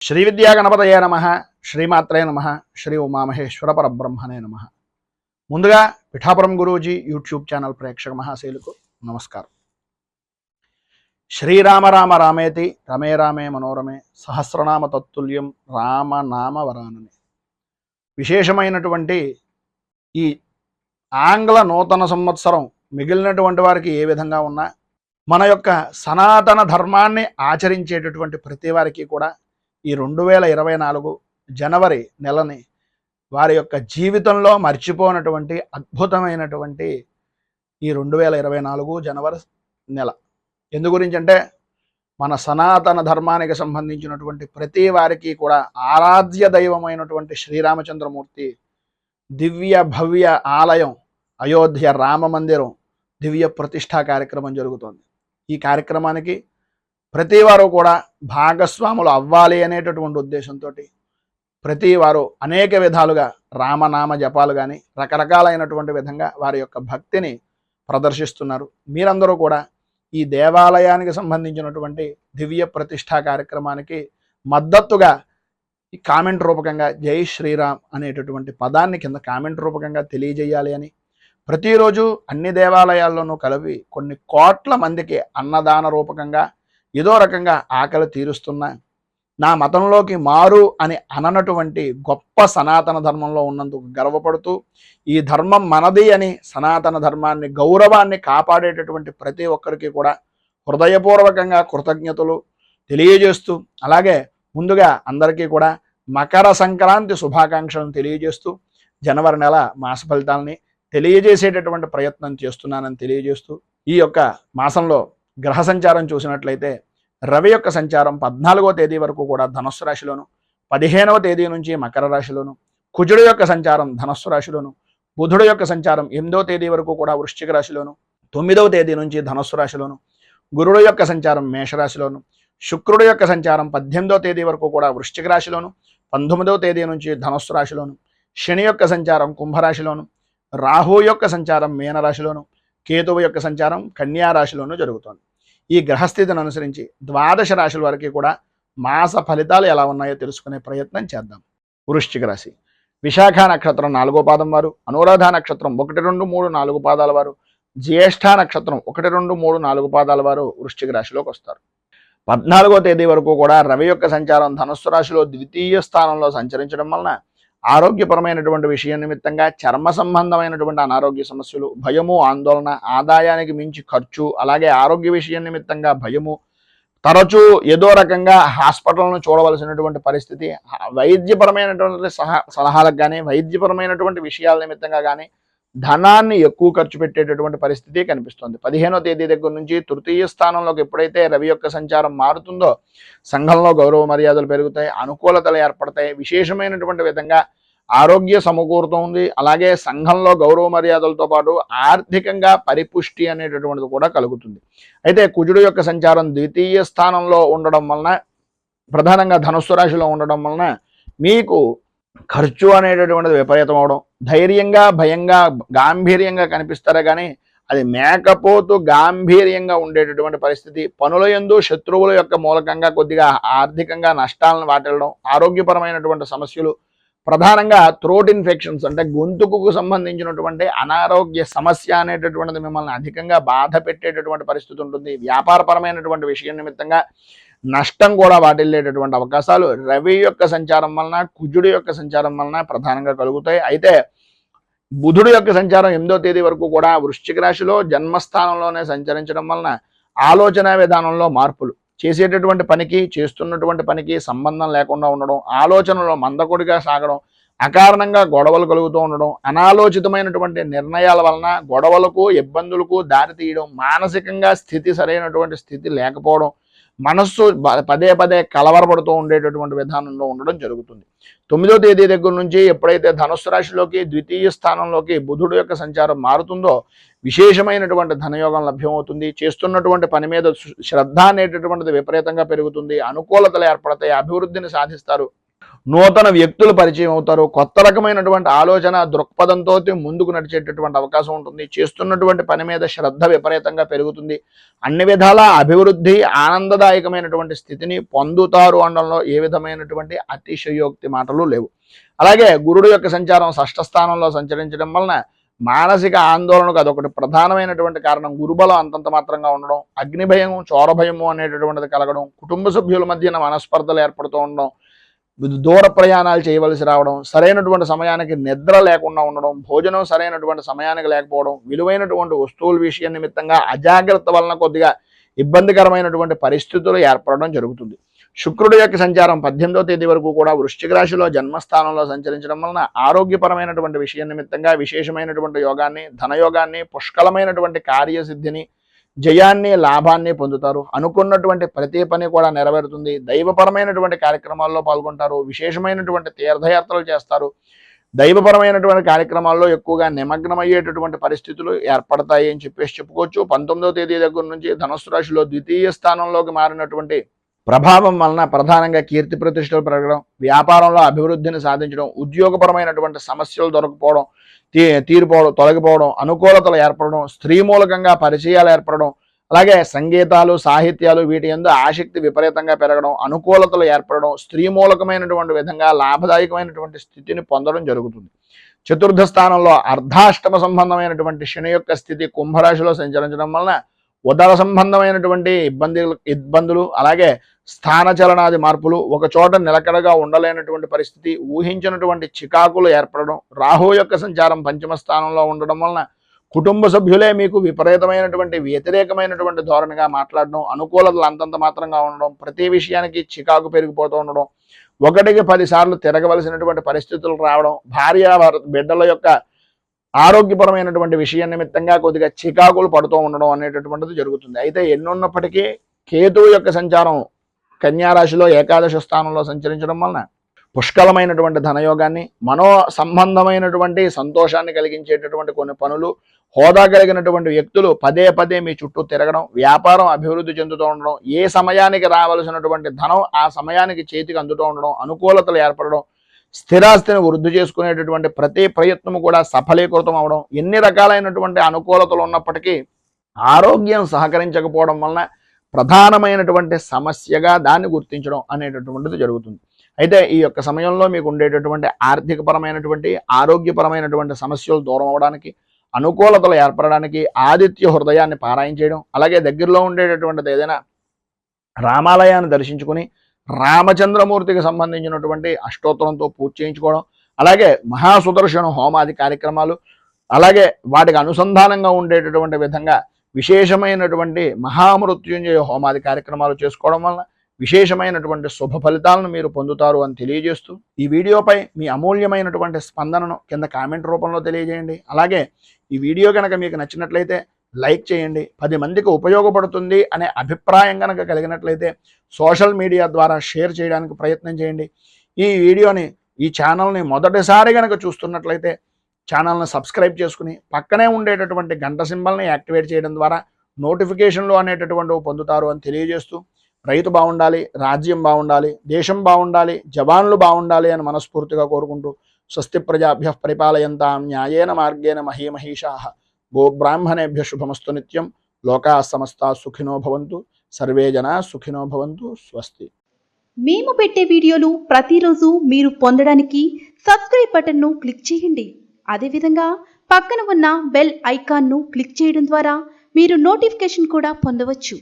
శ్రీ విద్యా గణపతయే నమః, శ్రీమాత్రే నమః, శ్రీ ఉమామహేశ్వర పరబ్రహ్మణే నమః. ముందుగా పిఠాపురం గురూజీ యూట్యూబ్ ఛానల్ ప్రేక్షక మహాశైలకు నమస్కారం. శ్రీరామ రామ రామేతి రమే రామే మనోరమే సహస్రనామ తత్తుల్యం రామనామ వరాననే. విశేషమైనటువంటి ఈ ఆంగ్ల నూతన సంవత్సరం మిగిలినటువంటి వారికి ఏ విధంగా ఉన్నా మన యొక్క సనాతన ధర్మాన్ని ఆచరించేటటువంటి ప్రతి వారికి కూడా ఈ 2024 జనవరి నెలని వారి యొక్క జీవితంలో మర్చిపోనటువంటి అద్భుతమైనటువంటి ఈ 2024 జనవరి నెల. ఎందు గురించి అంటే మన సనాతన ధర్మానికి సంబంధించినటువంటి ప్రతి వారికి కూడా ఆరాధ్య దైవమైనటువంటి శ్రీరామచంద్రమూర్తి దివ్య భవ్య ఆలయం అయోధ్య రామ మందిరం దివ్య ప్రతిష్టా కార్యక్రమం జరుగుతోంది. ఈ కార్యక్రమానికి ప్రతి వారు కూడా భాగస్వాములు అవ్వాలి అనేటటువంటి ఉద్దేశంతో ప్రతి వారు అనేక విధాలుగా రామనామ జపాలు కానీ రకరకాలైనటువంటి విధంగా వారి యొక్క భక్తిని ప్రదర్శిస్తున్నారు. మీరందరూ కూడా ఈ దేవాలయానికి సంబంధించినటువంటి దివ్య ప్రతిష్టా కార్యక్రమానికి మద్దతుగా ఈ కామెంట్ రూపకంగా జై శ్రీరామ్ అనేటటువంటి పదాన్ని కింద కామెంట్ రూపకంగా తెలియజేయాలి అని, ప్రతిరోజు అన్ని దేవాలయాల్లోనూ కలిపి కొన్ని కోట్ల మందికి అన్నదాన రూపకంగా ఏదో రకంగా ఆకలి తీరుస్తున్న నా మతంలోకి మారు అని అననటువంటి గొప్ప సనాతన ధర్మంలో ఉన్నందుకు గర్వపడుతూ ఈ ధర్మం మనది అని సనాతన ధర్మాన్ని గౌరవాన్ని కాపాడేటటువంటి ప్రతి ఒక్కరికి కూడా హృదయపూర్వకంగా కృతజ్ఞతలు తెలియజేస్తూ, అలాగే ముందుగా అందరికీ కూడా మకర సంక్రాంతి శుభాకాంక్షలను తెలియజేస్తూ జనవరి నెల మాస ఫలితాలని తెలియజేసేటటువంటి ప్రయత్నం చేస్తున్నానని తెలియజేస్తూ, ఈ యొక్క మాసంలో గ్రహ సంచారం చూసినట్లయితే రవి యొక్క సంచారం 14వ తేదీ వరకు కూడా ధనుస్సు రాశిలోను, 15వ తేదీ నుంచి మకర రాశిలోను, కుజుడు యొక్క సంచారం ధనుస్సు రాశిలోను, బుధుడు యొక్క సంచారం 8వ తేదీ వరకు కూడా వృశ్చిక రాశిలోను, 9వ తేదీ నుంచి ధనుస్సు రాశిలోను, గురుడు యొక్క సంచారం మేషరాశిలోను, శుక్రుడు యొక్క సంచారం 18వ తేదీ వరకు కూడా వృశ్చిక రాశిలోను, 19వ తేదీ నుంచి ధనుస్సు రాశిలోను, శని యొక్క సంచారం కుంభరాశిలోను, రాహు యొక్క సంచారం మీనరాశిలోను, కేతువు యొక్క సంచారం కన్యా రాశిలోను జరుగుతోంది. ఈ గ్రహస్థితిని అనుసరించి ద్వాదశ రాశుల వారికి కూడా మాస ఫలితాలు ఎలా ఉన్నాయో తెలుసుకునే ప్రయత్నం చేద్దాం. వృశ్చిక రాశి విశాఖ నక్షత్రం 4వ పాదం వారు, అనురాధ నక్షత్రం 1, 2, 3, 4 పాదాల వారు, జ్యేష్ఠ నక్షత్రం 1, 2, 3, 4 పాదాల వారు వృశ్చిక రాశిలోకి వస్తారు. 14వ తేదీ వరకు కూడా రవి యొక్క సంచారం ధనుస్సు రాశిలో ద్వితీయ స్థానంలో సంచరించడం వలన ఆరోగ్యపరమైనటువంటి విషయం నిమిత్తంగా చర్మ సంబంధమైనటువంటి అనారోగ్య సమస్యలు, భయము, ఆందోళన, ఆదాయానికి మించి ఖర్చు, అలాగే ఆరోగ్య విషయం నిమిత్తంగా భయము, తరచూ ఏదో రకంగా హాస్పిటల్ను చూడవలసినటువంటి పరిస్థితి, వైద్యపరమైనటువంటి సలహాలకు కానీ వైద్యపరమైనటువంటి విషయాల నిమిత్తంగా కానీ ధనాన్ని ఎక్కువ ఖర్చు పెట్టేటటువంటి పరిస్థితి కనిపిస్తుంది. 15వ తేదీ దగ్గర నుంచి తృతీయ స్థానంలోకి ఎప్పుడైతే రవి యొక్క సంచారం మారుతుందో సంఘంలో గౌరవ మర్యాదలు పెరుగుతాయి, అనుకూలతలు ఏర్పడతాయి, విశేషమైనటువంటి విధంగా ఆరోగ్య సమకూరుతుంది. అలాగే సంఘంలో గౌరవ మర్యాదలతో పాటు ఆర్థికంగా పరిపుష్టి అనేటటువంటిది కూడా కలుగుతుంది. అయితే కుజుడు యొక్క సంచారం ద్వితీయ స్థానంలో ఉండడం వలన, ప్రధానంగా ధనుస్సు రాశిలో ఉండడం వలన మీకు ఖర్చు అనేటటువంటిది విపరీతం అవడం, ధైర్యంగా భయంగా గాంభీర్యంగా కనిపిస్తారే కానీ అది మేకపోతూ గాంభీర్యంగా ఉండేటటువంటి పరిస్థితి, పనుల యందు శత్రువుల యొక్క మూలకంగా కొద్దిగా ఆర్థికంగా నష్టాలను వాటిల్లడం, ఆరోగ్యపరమైనటువంటి సమస్యలు, ప్రధానంగా థ్రోట్ ఇన్ఫెక్షన్స్ అంటే గొంతుకు సంబంధించినటువంటి అనారోగ్య సమస్య అనేటటువంటిది మిమ్మల్ని అధికంగా బాధ పెట్టేటటువంటి పరిస్థితి ఉంటుంది. వ్యాపారపరమైనటువంటి విషయం నిమిత్తంగా నష్టం కూడా వాటిల్లేటటువంటి అవకాశాలు రవి యొక్క సంచారం వలన, కుజుడు యొక్క సంచారం వలన ప్రధానంగా కలుగుతాయి. అయితే బుధుడు యొక్క సంచారం 8వ తేదీ వరకు కూడా వృశ్చిక రాశిలో జన్మస్థానంలోనే సంచరించడం వలన ఆలోచన విధానంలో మార్పులు, చేసేటటువంటి పనికి చేస్తున్నటువంటి పనికి సంబంధం లేకుండా ఉండడం, ఆలోచనలో మందకొడిగా సాగడం, అకారణంగా గొడవలు కలుగుతూ ఉండడం, అనాలోచితమైనటువంటి నిర్ణయాల వలన గొడవలకు ఇబ్బందులకు దారితీయడం, మానసికంగా స్థితి సరైనటువంటి స్థితి లేకపోవడం, మనస్సు పదే పదే కలవరపడుతూ ఉండేటటువంటి విధానంలో ఉండడం జరుగుతుంది. 9వ తేదీ దగ్గర నుంచి ఎప్పుడైతే ధనుస్సు రాశిలోకి ద్వితీయ స్థానంలోకి బుధుడు యొక్క సంచారం మారుతుందో విశేషమైనటువంటి ధనయోగం లభ్యమవుతుంది. చేస్తున్నటువంటి పని మీద శ్రద్ధ అనేటటువంటిది విపరీతంగా పెరుగుతుంది, అనుకూలతలు ఏర్పడతాయి, అభివృద్ధిని సాధిస్తారు. నూతన వ్యక్తులు పరిచయం అవుతారు. కొత్త రకమైనటువంటి ఆలోచన దృక్పథంతో ముందుకు నడిచేటటువంటి అవకాశం ఉంటుంది. చేస్తున్నటువంటి పని మీద శ్రద్ధ విపరీతంగా పెరుగుతుంది. అన్ని విధాల అభివృద్ధి ఆనందదాయకమైనటువంటి స్థితిని పొందుతారు అనడంలో ఏ విధమైనటువంటి అతిశయోక్తి మాటలు లేవు. అలాగే గురుడు యొక్క సంచారం షష్ఠ స్థానంలో సంచరించడం వలన మానసిక ఆందోళనకు అదొకటి ప్రధానమైనటువంటి కారణం. గురుబలం అంతంత మాత్రంగా ఉండడం, అగ్నిభయం చోరభయము అనేటటువంటిది కలగడం, కుటుంబ సభ్యుల మధ్యన మనస్పర్ధలు ఏర్పడుతూ ఉండడం, దూర ప్రయాణాలు చేయవలసి రావడం, సరైనటువంటి సమయానికి నిద్ర లేకుండా ఉండడం, భోజనం సరైనటువంటి సమయానికి లేకపోవడం, విలువైనటువంటి వస్తువుల విషయం నిమిత్తంగా అజాగ్రత్త వలన కొద్దిగా ఇబ్బందికరమైనటువంటి పరిస్థితులు ఏర్పడడం జరుగుతుంది. శుక్రుడు యొక్క సంచారం 18వ తేదీ వరకు కూడా వృశ్చిక రాశిలో జన్మస్థానంలో సంచరించడం వలన ఆరోగ్యపరమైనటువంటి విషయం నిమిత్తంగా విశేషమైనటువంటి యోగాన్ని, ధనయోగాన్ని, పుష్కలమైనటువంటి కార్యసిద్ధిని, జయాన్ని, లాభాన్ని పొందుతారు. అనుకున్నటువంటి ప్రతి పని కూడా నెరవేరుతుంది. దైవపరమైనటువంటి కార్యక్రమాల్లో పాల్గొంటారు. విశేషమైనటువంటి తీర్థయాత్రలు చేస్తారు. దైవపరమైనటువంటి కార్యక్రమాల్లో ఎక్కువగా నిమగ్నమయ్యేటటువంటి పరిస్థితులు ఏర్పడతాయి అని చెప్పుకోవచ్చు. 19వ తేదీ దగ్గర నుంచి ధనుస్సు రాశిలో ద్వితీయ స్థానంలోకి మారినటువంటి ప్రభావం వలన ప్రధానంగా కీర్తి ప్రతిష్టలు పెరగడం, వ్యాపారంలో అభివృద్ధిని సాధించడం, ఉద్యోగపరమైనటువంటి సమస్యలు దొరకపోవడం, తీరిపోవడం, తొలగిపోవడం, అనుకూలతలు ఏర్పడడం, స్త్రీ మూలకంగా పరిచయాలు ఏర్పడడం, అలాగే సంగీతాలు, సాహిత్యాలు వీటి యందు ఆసక్తి విపరీతంగా పెరగడం, అనుకూలతలు ఏర్పడడం, స్త్రీ మూలకమైనటువంటి విధంగా లాభదాయకమైనటువంటి స్థితిని పొందడం జరుగుతుంది. చతుర్థ స్థానంలో అర్ధాష్టమ సంబంధమైనటువంటి శని యొక్క స్థితి కుంభరాశిలో సంచరించడం వలన ఉదర సంబంధమైనటువంటి ఇబ్బందులు, అలాగే స్థానచలనాది మార్పులు, ఒక చోట నిలకడగా ఉండలేనటువంటి పరిస్థితి, ఊహించినటువంటి చికాకులు ఏర్పడడం, రాహు యొక్క సంచారం పంచమ స్థానంలో ఉండడం వలన కుటుంబ సభ్యులే మీకు విపరీతమైనటువంటి వ్యతిరేకమైనటువంటి ధోరణిగా మాట్లాడడం, అనుకూలతలు అంతంత మాత్రంగా ఉండడం, ప్రతి విషయానికి చికాకు పెరిగిపోతూ ఉండడం, 1కి 10 సార్లు తిరగవలసినటువంటి పరిస్థితులు రావడం, భార్య బిడ్డల యొక్క ఆరోగ్యపరమైనటువంటి విషయం నిమిత్తంగా కొద్దిగా చికాకులు పడుతూ ఉండడం అనేటటువంటిది జరుగుతుంది. అయితే ఎన్నున్నప్పటికీ కేతువు యొక్క సంచారం కన్యారాశిలో ఏకాదశ స్థానంలో సంచరించడం వలన పుష్కలమైనటువంటి ధనయోగాన్ని, మనో సంబంధమైనటువంటి సంతోషాన్ని కలిగించేటటువంటి కొన్ని పనులు, హోదా కలిగినటువంటి వ్యక్తులు పదే పదే మీ చుట్టూ తిరగడం, వ్యాపారం అభివృద్ధి చెందుతూ ఉండడం, ఏ సమయానికి రావాల్సినటువంటి ధనం ఆ సమయానికి చేతికి అందుతూ ఉండడం, అనుకూలతలు ఏర్పడడం, స్థిరాస్తిని వృద్ధి చేసుకునేటటువంటి ప్రతి ప్రయత్నము కూడా సఫలీకృతం అవడం, ఎన్ని రకాలైనటువంటి అనుకూలతలు ఉన్నప్పటికీ ఆరోగ్యం సహకరించకపోవడం వలన ప్రధానమైనటువంటి సమస్యగా దాన్ని గుర్తించడం అనేటటువంటిది జరుగుతుంది. అయితే ఈ యొక్క సమయంలో మీకు ఉండేటటువంటి ఆర్థికపరమైనటువంటి, ఆరోగ్యపరమైనటువంటి సమస్యలు దూరం అవడానికి, అనుకూలతలు ఏర్పడడానికి ఆదిత్య హృదయాన్ని పారాయణ చేయడం, అలాగే దగ్గరలో ఉండేటటువంటిది ఏదైనా రామాలయాన్ని దర్శించుకుని రామచంద్రమూర్తికి సంబంధించినటువంటి అష్టోత్తరంతో పూజ చేయించుకోవడం, అలాగే మహాసుదర్శన హోమాది కార్యక్రమాలు, అలాగే వాటికి అనుసంధానంగా ఉండేటటువంటి విధంగా విశేషమైనటువంటి మహామృత్యుంజయ హోమాది కార్యక్రమాలు చేసుకోవడం వలన విశేషమైనటువంటి శుభ ఫలితాలను మీరు పొందుతారు అని తెలియజేస్తూ, ఈ వీడియోపై మీ అమూల్యమైనటువంటి స్పందనను కింద కామెంట్ రూపంలో తెలియజేయండి. అలాగే ఈ వీడియో కనుక మీకు నచ్చినట్లయితే లైక్ చేయండి. 10 మందికి ఉపయోగపడుతుంది అనే అభిప్రాయం కనుక కలిగినట్లయితే సోషల్ మీడియా ద్వారా షేర్ చేయడానికి ప్రయత్నం చేయండి. ఈ వీడియోని, ఈ ఛానల్ని మొదటిసారి కనుక చూస్తున్నట్లయితే ఛానల్ని సబ్స్క్రైబ్ చేసుకుని పక్కనే ఉండేటటువంటి గంట సింబల్ని యాక్టివేట్ చేయడం ద్వారా నోటిఫికేషన్లు అనేటటువంటివి పొందుతారు అని తెలియజేస్తూ, రైతు బాగుండాలి, రాజ్యం బాగుండాలి, దేశం బాగుండాలి, జవాన్లు బాగుండాలి అని మనస్ఫూర్తిగా కోరుకుంటూ, స్వస్తి ప్రజాభ్యః పరిపాలయంతాం న్యాయేన మార్గేణ మహీమహీషాః గోబ్రాహ్మణేభ్యః శుభమస్తు నిత్యం. లోకాః సమస్తాః సుఖినో భవంతు. సర్వే జనాః సుఖినో భవంతు. స్వస్తి. మేము పెట్టే వీడియోలు ప్రతిరోజు మీరు పొందడానికి సబ్స్క్రైబ్ బటన్ను క్లిక్ చేయండి. అదేవిధంగా పక్కన ఉన్న బెల్ ఐకాన్ను క్లిక్ చేయడం ద్వారా మీరు నోటిఫికేషన్ కూడా పొందవచ్చు.